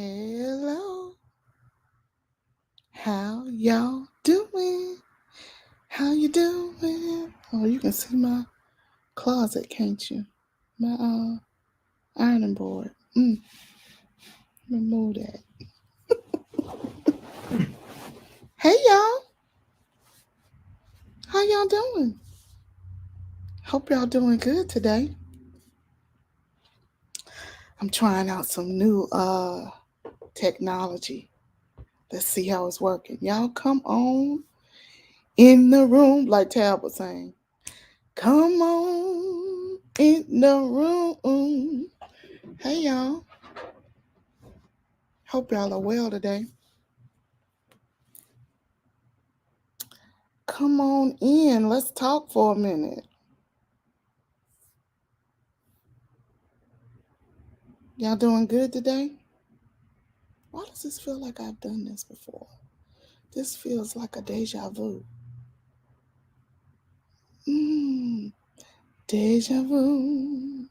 Hello, how y'all doing? How you doing? Oh, you can see my closet, can't you? My ironing board. Let me move that. Hey y'all, how y'all doing? Hope y'all doing good today. I'm trying out some new technology. Let's see how it's working. Y'all come on in the room, like Tab was saying. Come on in the room. Hey y'all. Hope y'all are well today. Come on in. Let's talk for a minute. Y'all doing good today? Why does this feel like I've done this before? This feels like a deja vu. Deja vu.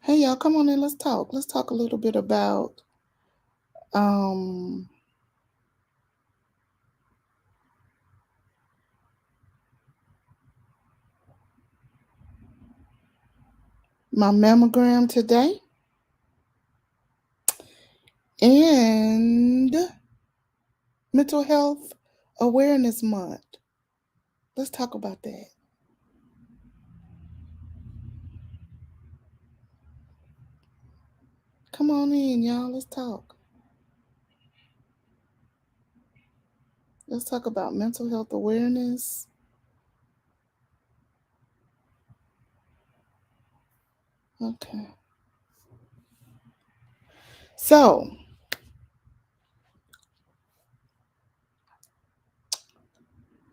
Hey y'all, come on in. Let's talk. Let's talk a little bit about my mammogram today and Mental Health Awareness Month. Let's talk about that. Come on in, y'all. Let's talk. Let's talk about mental health awareness. Okay. So,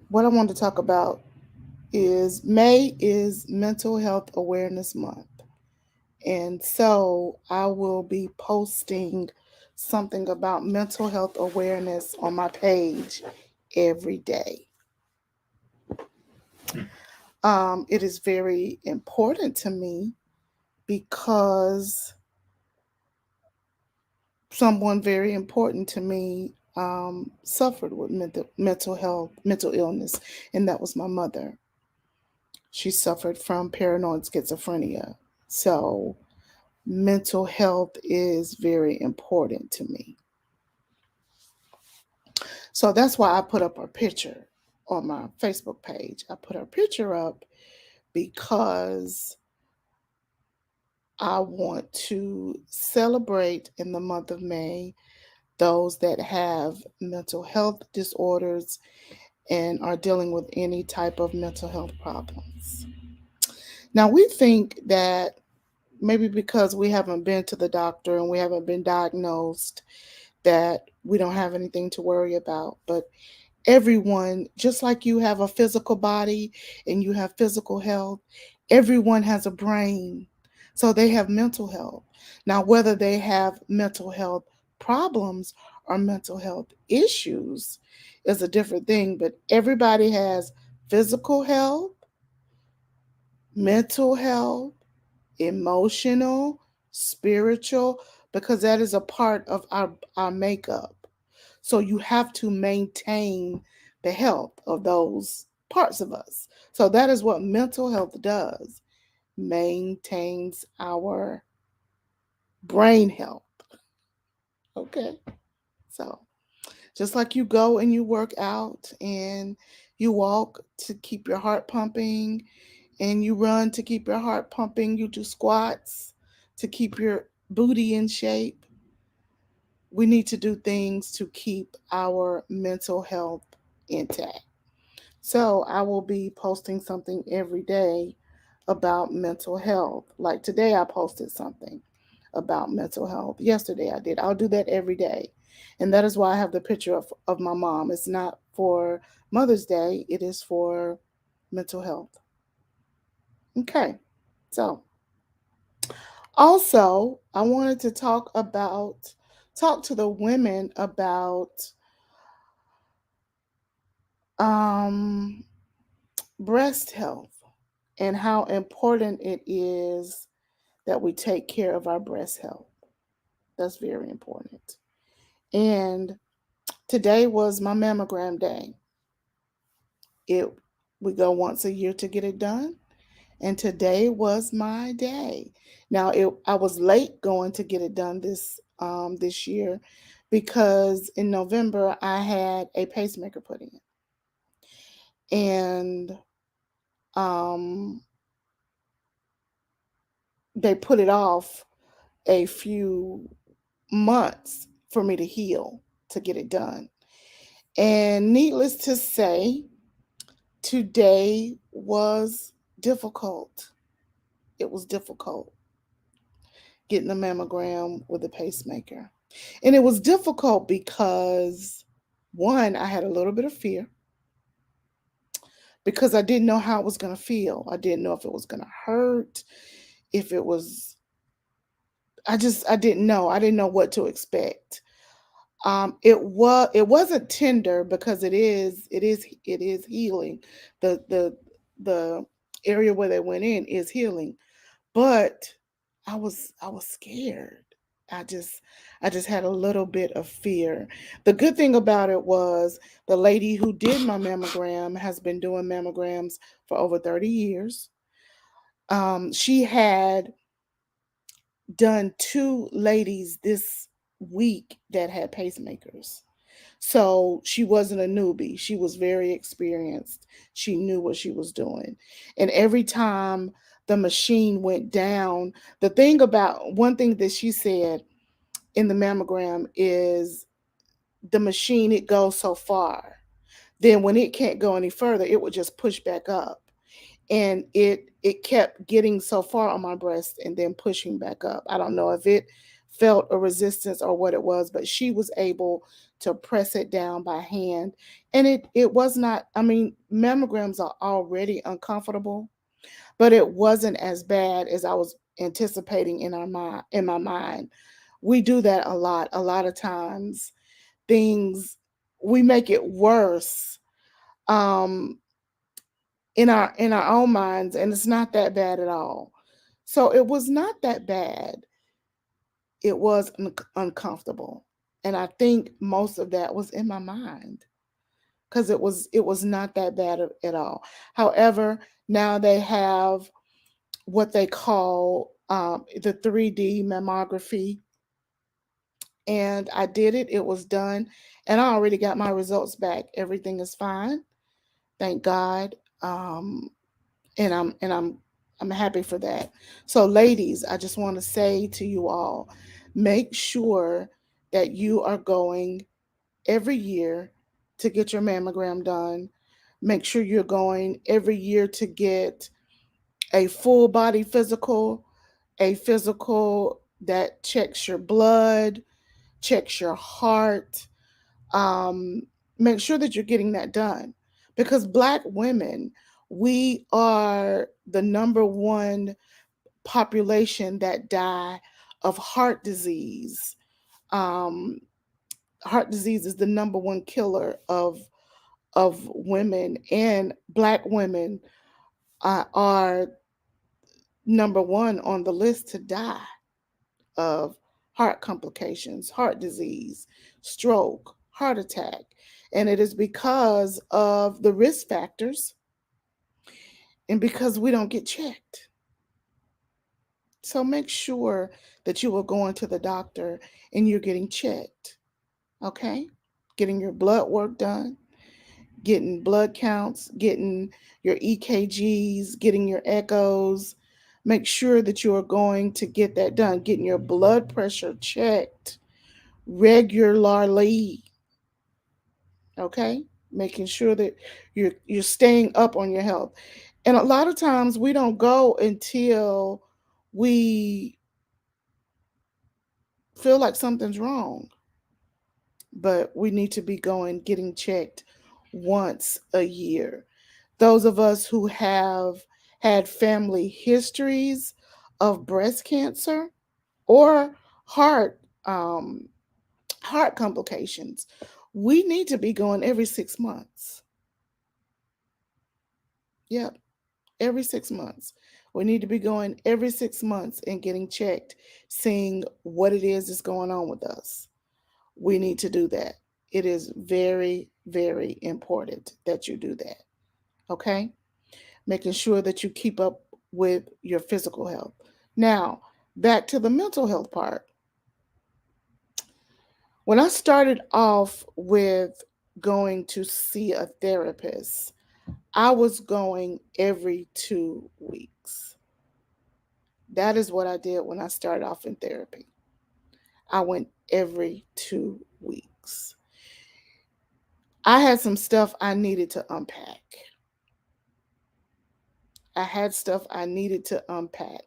what I want to talk about is May is Mental Health Awareness Month. And so I will be posting something about mental health awareness on my page every day. It is very important to me because someone very important to me suffered with mental illness, and that was my mother. She suffered from paranoid schizophrenia. So mental health is very important to me. So that's why I put up a picture on my Facebook page. I put her picture up because I want to celebrate in the month of May those that have mental health disorders and are dealing with any type of mental health problems. Now, we think that maybe because we haven't been to the doctor and we haven't been diagnosed, that we don't have anything to worry about. But everyone, just like you have a physical body and you have physical health, everyone has a brain. So they have mental health. Now, whether they have mental health problems or mental health issues is a different thing, but everybody has physical health, mental health, emotional, spiritual, because that is a part of our makeup. So you have to maintain the health of those parts of us. So that is what mental health does. Maintains our brain health. Okay. So just like you go and you work out and you walk to keep your heart pumping and you run to keep your heart pumping, you do squats to keep your booty in shape. We need to do things to keep our mental health intact. So I will be posting something every day about mental health. Like today, I posted something about mental health. Yesterday, I did. I'll do that every day. And that is why I have the picture of my mom. It's not for Mother's Day, it is for mental health. Okay. So, also, I wanted to talk to the women about um, breast health and how important it is that we take care of our breast health. That's very important. And today was my mammogram day. It we go once a year to get it done, and today was my day. Now I was late going to get it done this year because in November I had a pacemaker put in, and um, they put it off a few months for me to heal to get it done. And needless to say, today was difficult. It was difficult getting the mammogram with a pacemaker. And it was difficult because, one, I had a little bit of fear because I didn't know how it was going to feel. I didn't know if it was going to hurt, if it was, I didn't know. I didn't know what to expect. It wasn't tender because it is healing. The area where they went in is healing, but I was scared. I just I just had a little bit of fear. The good thing about it was the lady who did my mammogram has been doing mammograms for over 30 years. She had done two ladies this week that had pacemakers. So she wasn't a newbie. She was very experienced. She knew what she was doing. And every time the machine went down, one thing that she said in the mammogram is the machine, it goes so far. Then when it can't go any further, it would just push back up. And it kept getting so far on my breast and then pushing back up. I don't know if it felt a resistance or what it was, but she was able to press it down by hand. And it was not, I mean, mammograms are already uncomfortable, but it wasn't as bad as I was anticipating in my mind. We do that a lot. A lot of times things we make it worse um in our own minds, and it's not that bad at all. So it was not that bad. It was uncomfortable, and I think most of that was in my mind because it was not that bad at all. However, now they have what they call the 3D mammography, and I did it. It was done, and I already got my results back. Everything is fine, thank God. Um, and I'm happy for that. So ladies, I just want to say to you all, make sure that you are going every year to get your mammogram done. Make sure you're going every year to get a full body physical, a physical that checks your blood, checks your heart. Um, Make sure that you're getting that done because Black women, we are the number one population that die of heart disease. Um, Heart disease is the number one killer of women, and Black women are number one on the list to die of heart complications, heart disease, stroke, heart attack. And it is because of the risk factors and because we don't get checked. So make sure that you are going to the doctor and you're getting checked, okay? Getting your blood work done, getting blood counts, getting your EKGs, getting your echoes. Make sure that you are going to get that done, getting your blood pressure checked regularly, okay? Making sure that you're staying up on your health. And a lot of times we don't go until we feel like something's wrong, but we need to be going getting checked once a year. Those of us who have had family histories of breast cancer or heart um, heart complications, we need to be going every 6 months. Yep, every 6 months. We need to be going every 6 months and getting checked, seeing what it is that's going on with us. We need to do that. It is very, very important that you do that. Okay? Making sure that you keep up with your physical health. Now, back to the mental health part. When I started off with going to see a therapist, I was going every 2 weeks. That is what I did when I started off in therapy. I went every 2 weeks. I had some stuff I needed to unpack. I had stuff I needed to unpack.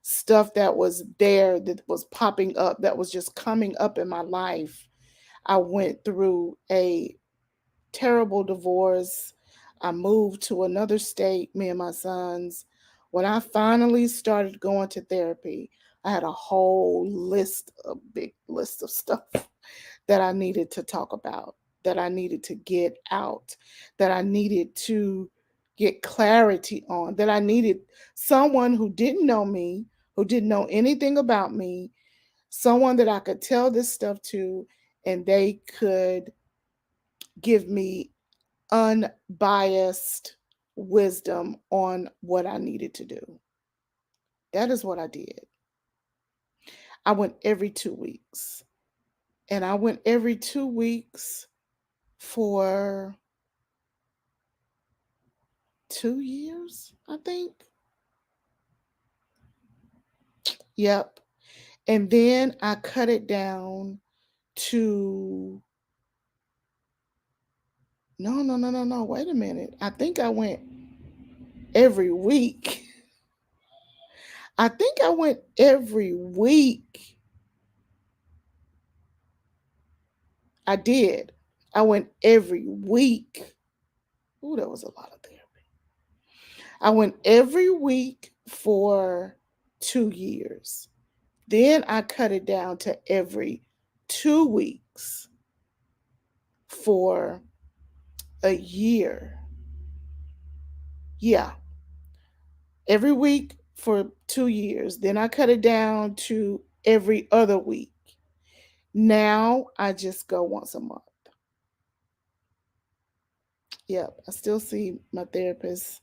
Stuff that was there, that was popping up, that was just coming up in my life. I went through a terrible divorce. I moved to another state, me and my sons. When I finally started going to therapy, I had a whole list, a big list of stuff that I needed to talk about, that I needed to get out, that I needed to get clarity on, that I needed someone who didn't know me, who didn't know anything about me, someone that I could tell this stuff to, and they could give me unbiased wisdom on what I needed to do. That is what I did. I went every 2 weeks. And I went every 2 weeks for 2 years, I think. Yep. And then I cut it down to no. Wait a minute. I think I went every week. I think I went every week. I did. I went every week. Ooh, that was a lot of therapy. I went every week for 2 years. Then I cut it down to every 2 weeks for a year. Yeah, every week for 2 years. Then I cut it down to every other week. Now I just go once a month. Yep, I still see my therapist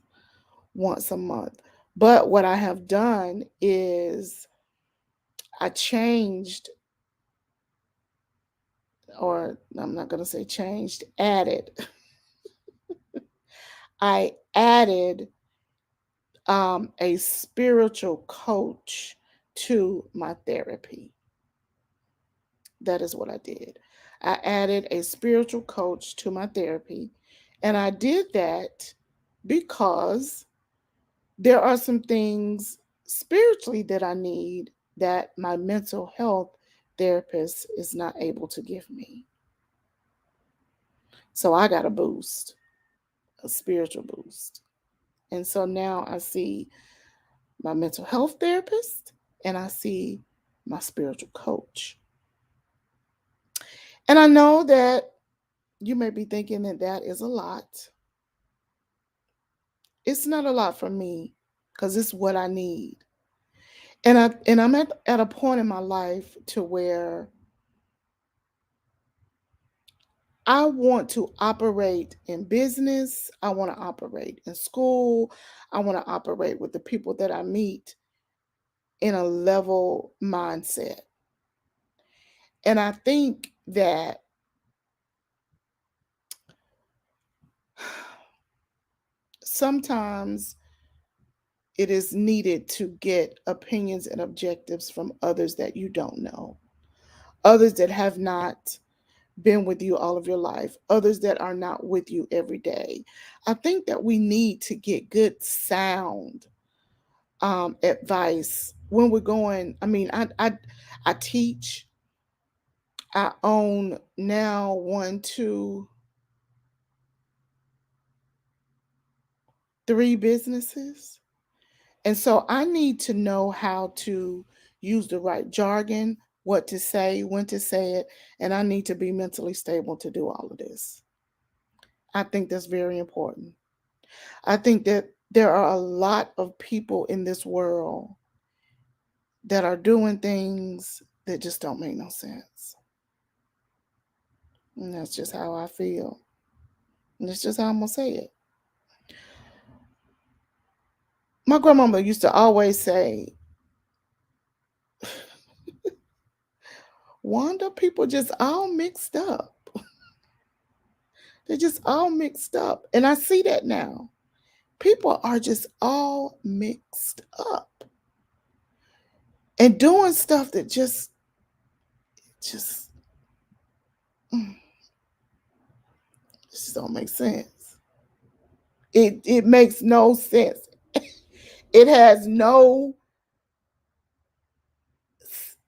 once a month. But what I have done is I changed, or I'm not going to say changed, added. I added a spiritual coach to my therapy. That is what I did. I added a spiritual coach to my therapy. And I did that because there are some things spiritually that I need that my mental health therapist is not able to give me. So I got a boost, a spiritual boost. And so now I see my mental health therapist and I see my spiritual coach. And I know that you may be thinking that that is a lot. It's not a lot for me because it's what I need. And I'm at a point in my life to where I want to operate in business, I want to operate in school, I want to operate with the people that I meet in a level mindset. And I think that sometimes it is needed to get opinions and objectives from others that you don't know, others that have not been with you all of your life, others that are not with you every day. I think that we need to get good sound advice when we're going. I mean, I teach. I own now one, two, three businesses. And so I need to know how to use the right jargon, what to say, when to say it, and I need to be mentally stable to do all of this. I think that's very important. I think that There are a lot of people in this world that are doing things that just don't make no sense. And that's just how I feel. And that's just how I'm going to say it. My grandmama used to always say, Wanda, people just all mixed up. They're just all mixed up. And I see that now. People are just all mixed up and doing stuff that just, mm, just don't make sense. It makes no sense. It has no,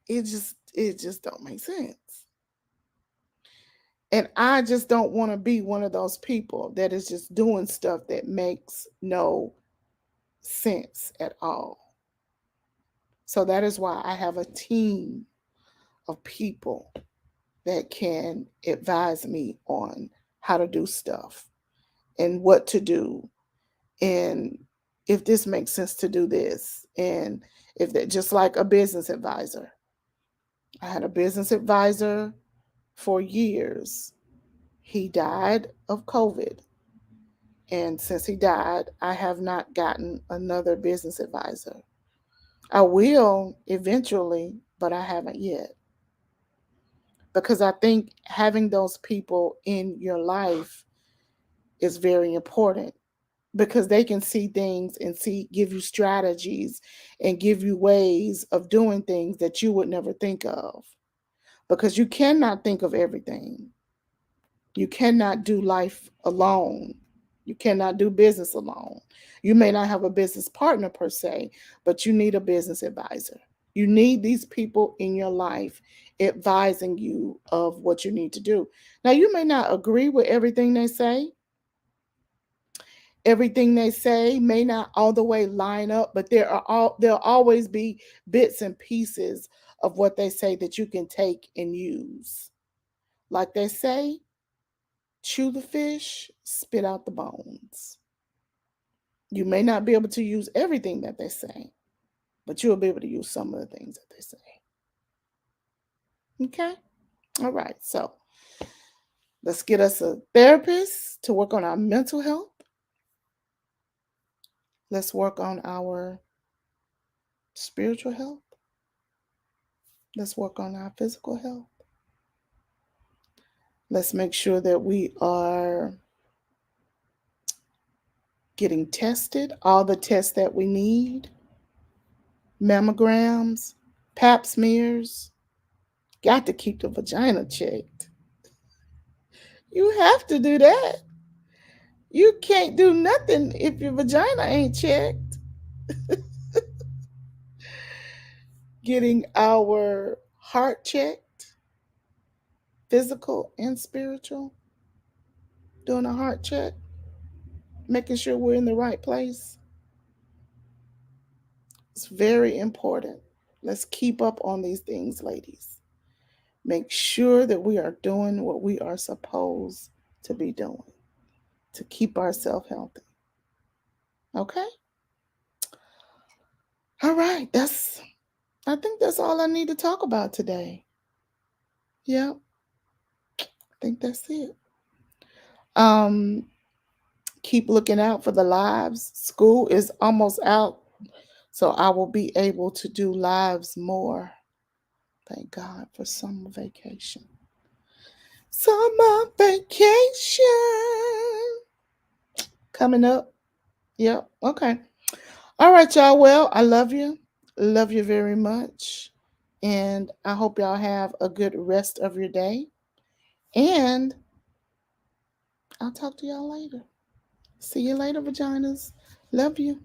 it just don't make sense. And I just don't want to be one of those people that is just doing stuff that makes no sense at all. So that is why I have a team of people that can advise me on how to do stuff and what to do, and if this makes sense to do this, and if that, just like a business advisor. I had a business advisor for years. He died of COVID. And since he died, I have not gotten another business advisor. I will eventually, but I haven't yet. Because I think having those people in your life is very important, because they can see things and give you strategies and give you ways of doing things that you would never think of, because you cannot think of everything. You cannot do life alone. You cannot do business alone. You may not have a business partner per se, but you need a business advisor. You need these people in your life advising you of what you need to do. Now, you may not agree with everything they say. Everything they say may not all the way line up, but there'll always be bits and pieces of what they say that you can take and use. Like they say, chew the fish, spit out the bones. You may not be able to use everything that they say, but you'll be able to use some of the things that they say. Okay? All right. So let's get us a therapist to work on our mental health. Let's work on our spiritual health. Let's work on our physical health. Let's make sure that we are getting tested, all the tests that we need, mammograms, pap smears. Got to keep the vagina checked. You have to do that. You can't do nothing if your vagina ain't checked. Getting our heart checked, physical and spiritual. Doing a heart check, making sure we're in the right place. It's very important. Let's keep up on these things, ladies. Make sure that we are doing what we are supposed to be doing to keep ourselves healthy. Okay? All right. I think that's all I need to talk about today. Yeah, I think that's it. Um, keep looking out for the lives. School is almost out, so I will be able to do lives more. Thank God for summer vacation. Summer vacation coming up. Yep. Okay. All right, y'all. Well, I love you. Love you very much. And I hope y'all have a good rest of your day. And I'll talk to y'all later. See you later, vaginas. Love you.